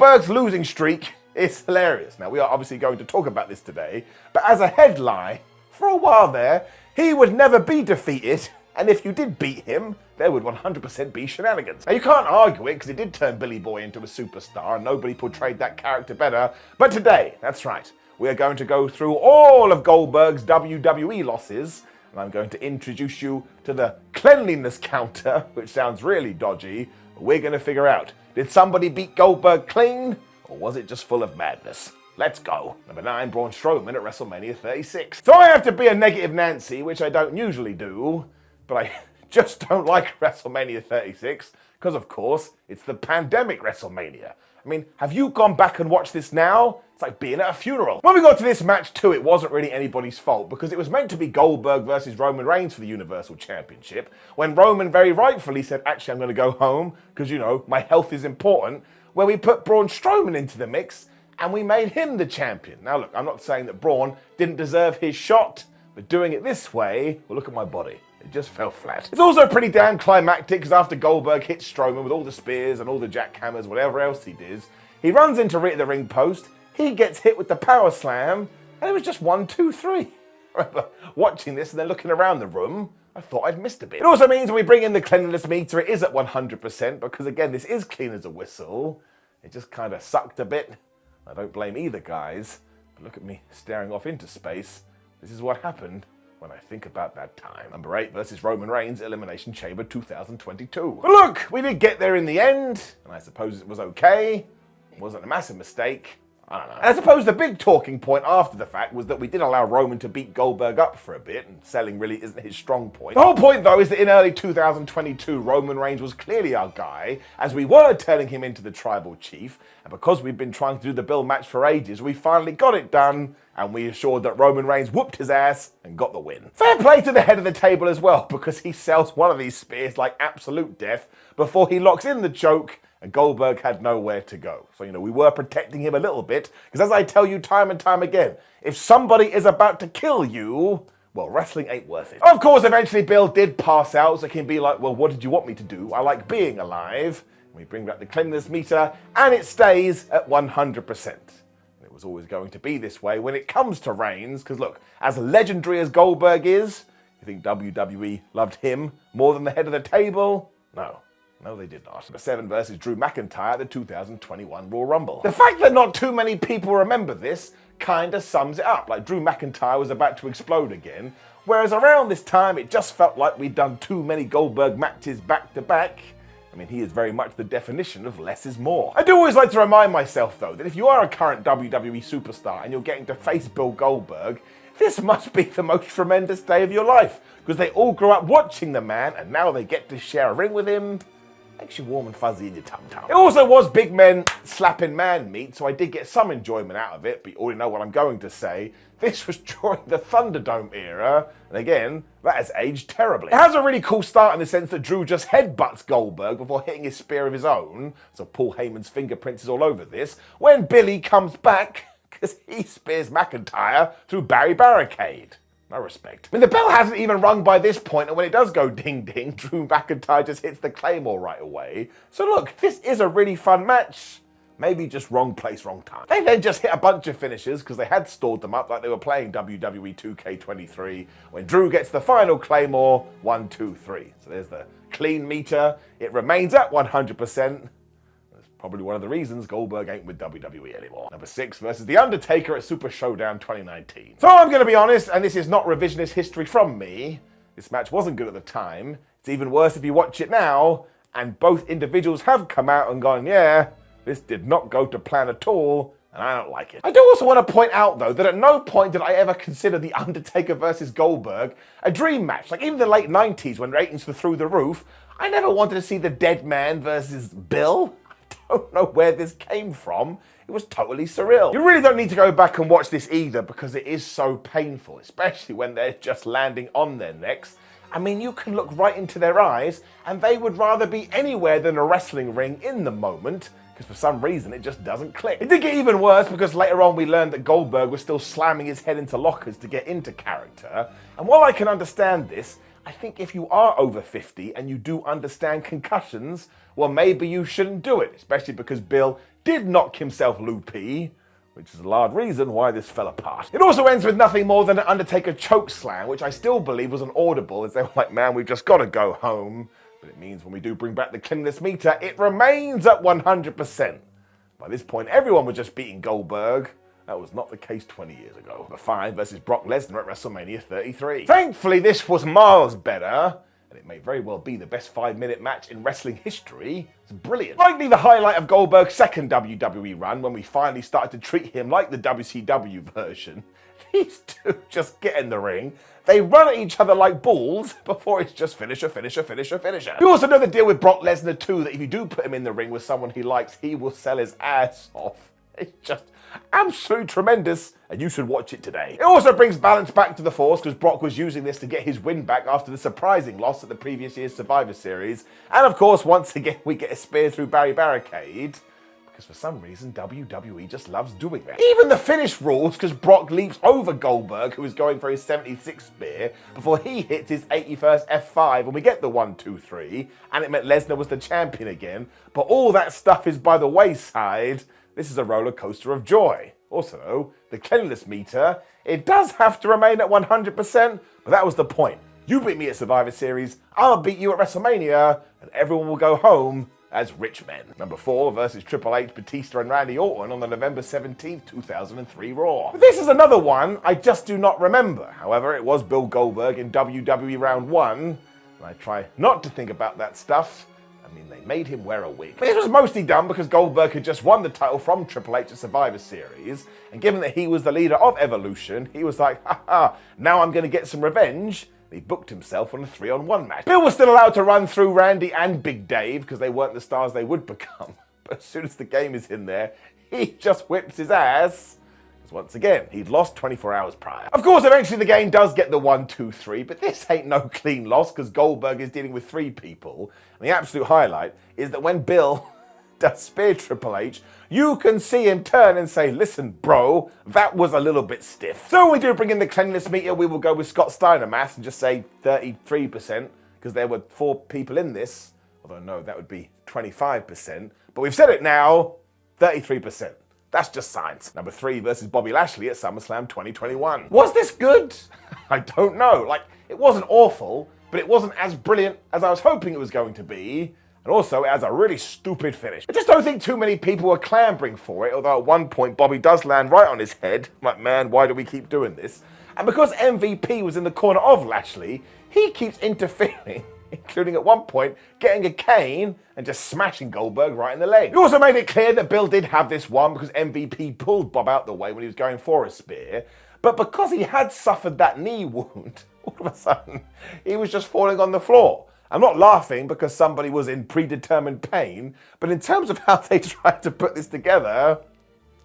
Goldberg's losing streak is hilarious. Now, we are obviously going to talk about this today, but as a headline, for a while there, he would never be defeated, and if you did beat him, there would 100% be shenanigans. Now, you can't argue it, because he did turn Billy Boy into a superstar, and nobody portrayed that character better. But today, that's right, we are going to go through all of Goldberg's WWE losses, and I'm going to introduce you to the cleanliness counter, which sounds really dodgy, but we're going to figure out, did somebody beat Goldberg clean, or was it just full of madness? Let's go. Number 9, Braun Strowman at WrestleMania 36. So I have to be a negative Nancy, which I don't usually do, but I just don't like WrestleMania 36, because of course, it's the pandemic WrestleMania. I mean, have you gone back and watched this now? It's like being at a funeral. When we got to this match too, it wasn't really anybody's fault, because it was meant to be Goldberg versus Roman Reigns for the Universal Championship, when Roman very rightfully said, actually, I'm going to go home, because, you know, my health is important, where we put Braun Strowman into the mix, and we made him the champion. Now look, I'm not saying that Braun didn't deserve his shot, but doing it this way, well, look at my body. It just fell flat. It's also pretty damn climactic, because after Goldberg hits Strowman with all the spears and all the jackhammers, whatever else he did, he runs into the ring post, he gets hit with the power slam, and it was just 1, 2, 3. I remember watching this and then looking around the room, I thought I'd missed a bit. It also means when we bring in the cleanliness meter, it is at 100%, because again, this is clean as a whistle. It just kind of sucked a bit. I don't blame either guys, but look at me staring off into space. This is what happened when I think about that time. Number 8 versus Roman Reigns, Elimination Chamber 2022. But look, we did get there in the end, and I suppose it was okay. It wasn't a massive mistake. I don't know. And I suppose the big talking point after the fact was that we did allow Roman to beat Goldberg up for a bit, and selling really isn't his strong point. The whole point, though, is that in early 2022, Roman Reigns was clearly our guy, as we were turning him into the tribal chief, and because we've been trying to do the Bill match for ages, we finally got it done, and we assured that Roman Reigns whooped his ass and got the win. Fair play to the head of the table as well, because he sells one of these spears like absolute death before he locks in the choke, and Goldberg had nowhere to go. So, you know, we were protecting him a little bit, because as I tell you time and time again, if somebody is about to kill you, well, wrestling ain't worth it. Of course, eventually Bill did pass out, so he can be like, well, what did you want me to do? I like being alive. And we bring back the cleanliness meter, and it stays at 100%. It was always going to be this way when it comes to Reigns, because look, as legendary as Goldberg is, you think WWE loved him more than the head of the table? No, they did not. Number 7 versus Drew McIntyre at the 2021 Royal Rumble. The fact that not too many people remember this kinda sums it up. Like, Drew McIntyre was about to explode again, whereas around this time it just felt like we'd done too many Goldberg matches back to back. I mean, he is very much the definition of less is more. I do always like to remind myself, though, that if you are a current WWE superstar and you're getting to face Bill Goldberg, this must be the most tremendous day of your life, because they all grew up watching the man, and now they get to share a ring with him. Makes you warm and fuzzy in your tum-tum. It also was big men slapping man meat, so I did get some enjoyment out of it, but you already know what I'm going to say. This was during the Thunderdome era, and again, that has aged terribly. It has a really cool start in the sense that Drew just headbutts Goldberg before hitting his spear of his own, so Paul Heyman's fingerprints is all over this, when Billy comes back, because he spears McIntyre through Barry Barricade. No respect. I mean, the bell hasn't even rung by this point, and when it does go ding-ding, Drew McIntyre just hits the Claymore right away. So look, this is a really fun match. Maybe just wrong place, wrong time. They then just hit a bunch of finishes, because they had stored them up like they were playing WWE 2K23, when Drew gets the final Claymore, 1, 2, 3. So there's the clean meter. It remains at 100%. Probably one of the reasons Goldberg ain't with WWE anymore. Number 6 versus The Undertaker at Super Showdown 2019. So I'm going to be honest, and this is not revisionist history from me, this match wasn't good at the time. It's even worse if you watch it now, and both individuals have come out and gone, yeah, this did not go to plan at all, and I don't like it. I do also want to point out, though, that at no point did I ever consider The Undertaker versus Goldberg a dream match. Like, even the late 90s, when ratings were through the roof, I never wanted to see the dead man versus Bill. I don't know where this came from. It was totally surreal. You really don't need to go back and watch this either, because it is so painful, especially when they're just landing on their necks. I mean, you can look right into their eyes, and they would rather be anywhere than a wrestling ring in the moment, because for some reason it just doesn't click. It did get even worse, because later on we learned that Goldberg was still slamming his head into lockers to get into character. And while I can understand this, I think if you are over 50 and you do understand concussions, well, maybe you shouldn't do it, especially because Bill did knock himself loopy, which is a large reason why this fell apart. It also ends with nothing more than an Undertaker chokeslam, which I still believe was an audible, as they were like, man, we've just got to go home. But it means when we do bring back the Cleanest meter, it remains at 100%. By this point, everyone was just beating Goldberg. That was not the case 20 years ago. Number 5 versus Brock Lesnar at WrestleMania 33. Thankfully, this was miles better, and it may very well be the best 5-minute match in wrestling history. It's brilliant. Likely the highlight of Goldberg's second WWE run, when we finally started to treat him like the WCW version. These two just get in the ring. They run at each other like bulls before it's just finisher, finisher, finisher, finisher. You also know the deal with Brock Lesnar too, that if you do put him in the ring with someone he likes, he will sell his ass off. It's just absolutely tremendous, and you should watch it today. It also brings balance back to the Force, because Brock was using this to get his win back after the surprising loss at the previous year's Survivor Series. And of course, once again, we get a spear through Barry Barricade, because for some reason, WWE just loves doing that. Even the finish rules, because Brock leaps over Goldberg, who is going for his 76th spear, before he hits his 81st F5, and we get the 1, 2, 3, and it meant Lesnar was the champion again. But all that stuff is by the wayside. This is a roller coaster of joy. Also, the Cleanest meter, it does have to remain at 100%, but that was the point. You beat me at Survivor Series, I'll beat you at WrestleMania, and everyone will go home as rich men. Number 4 versus Triple H, Batista, and Randy Orton on the November 17th, 2003 Raw. This is another one I just do not remember. However, it was Bill Goldberg in WWE Round 1, and I try not to think about that stuff. I mean, they made him wear a wig. But this was mostly done because Goldberg had just won the title from Triple H at Survivor Series, and given that he was the leader of Evolution, he was like, haha, now I'm going to get some revenge. He booked himself on a 3-on-1 match. Bill was still allowed to run through Randy and Big Dave because they weren't the stars they would become. But as soon as the game is in there, he just whips his ass. Because once again, he'd lost 24 hours prior. Of course, eventually the game does get the 1, 2, 3, but this ain't no clean loss because Goldberg is dealing with 3 people. And the absolute highlight is that when Bill does spear Triple H, you can see him turn and say, listen, bro, that was a little bit stiff. So when we do bring in the Cleanest meter, we will go with Scott Steiner math and just say 33%, because there were 4 people in this. Although no, that would be 25%. But we've said it now, 33%. That's just science. Number 3 versus Bobby Lashley at SummerSlam 2021. Was this good? I don't know. Like, it wasn't awful, but it wasn't as brilliant as I was hoping it was going to be. And also, it has a really stupid finish. I just don't think too many people were clambering for it, although at one point, Bobby does land right on his head. I'm like, man, why do we keep doing this? And because MVP was in the corner of Lashley, he keeps interfering, including at one point, getting a cane and just smashing Goldberg right in the leg. He also made it clear that Bill did have this one because MVP pulled Bob out the way when he was going for a spear. But because he had suffered that knee wound, all of a sudden, he was just falling on the floor. I'm not laughing because somebody was in predetermined pain, but in terms of how they tried to put this together,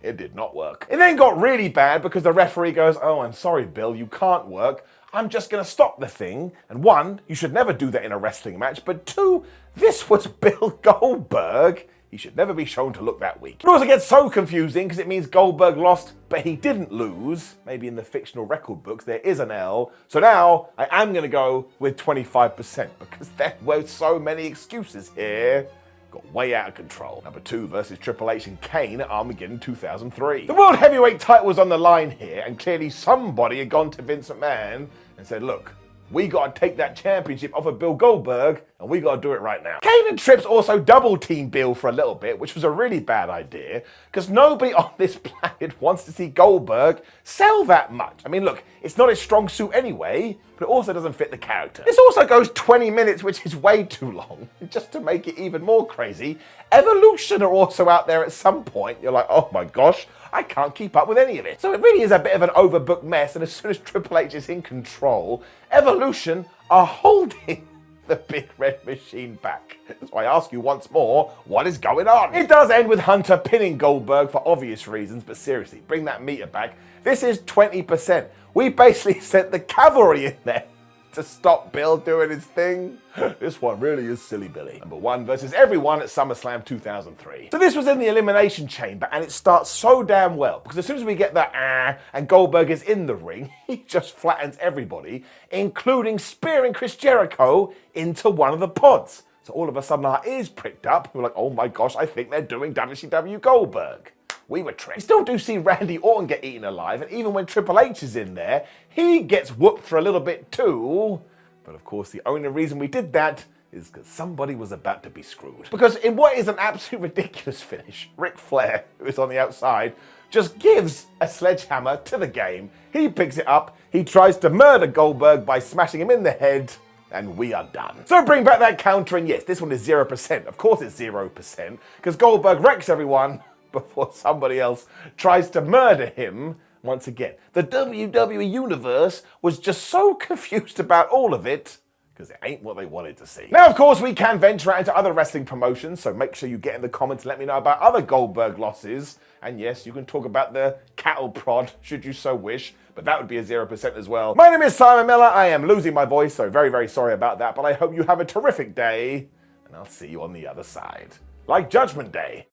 it did not work. It then got really bad because the referee goes, oh, I'm sorry, Bill, you can't work. I'm just going to stop the thing. And 1, you should never do that in a wrestling match. But 2, this was Bill Goldberg. He should never be shown to look that weak. It also gets so confusing because it means Goldberg lost, but he didn't lose. Maybe in the fictional record books there is an L. So now I am going to go with 25% because there were so many excuses here. Got way out of control. Number 2 versus Triple H and Kane at Armageddon 2003. The World Heavyweight title was on the line here, and clearly somebody had gone to Vince McMahon and said, look, we got to take that championship off of Bill Goldberg, and we got to do it right now. Kane and Trips also double-teamed Bill for a little bit, which was a really bad idea, because nobody on this planet wants to see Goldberg sell that much. I mean, look, it's not his strong suit anyway, but it also doesn't fit the character. This also goes 20 minutes, which is way too long. Just to make it even more crazy, Evolution are also out there at some point. You're like, oh my gosh, I can't keep up with any of it. So it really is a bit of an overbooked mess, and as soon as Triple H is in control, Evolution are holding the big red machine back. So I ask you once more, what is going on? It does end with Hunter pinning Goldberg for obvious reasons, but seriously, bring that meter back. This is 20%. We basically sent the cavalry in there to stop Bill doing his thing. This one really is silly Billy. Number 1 versus everyone at SummerSlam 2003. So this was in the Elimination Chamber, and it starts so damn well, because as soon as we get that and Goldberg is in the ring, he just flattens everybody, including spearing Chris Jericho into one of the pods. So all of a sudden our ears pricked up. We were like, oh my gosh, I think they're doing WCW Goldberg. We were tricked. We still do see Randy Orton get eaten alive, and even when Triple H is in there, he gets whooped for a little bit too. But of course, the only reason we did that is because somebody was about to be screwed. Because in what is an absolute ridiculous finish, Ric Flair, who is on the outside, just gives a sledgehammer to the game. He picks it up, he tries to murder Goldberg by smashing him in the head, and we are done. So bring back that counter, and yes, this one is 0%. Of course it's 0%, because Goldberg wrecks everyone before somebody else tries to murder him. Once again, the WWE Universe was just so confused about all of it, because it ain't what they wanted to see. Now, of course, we can venture out into other wrestling promotions, so make sure you get in the comments and let me know about other Goldberg losses. And yes, you can talk about the cattle prod, should you so wish, but that would be a 0% as well. My name is Simon Miller. I am losing my voice, so very, very sorry about that, but I hope you have a terrific day, and I'll see you on the other side. Like Judgment Day.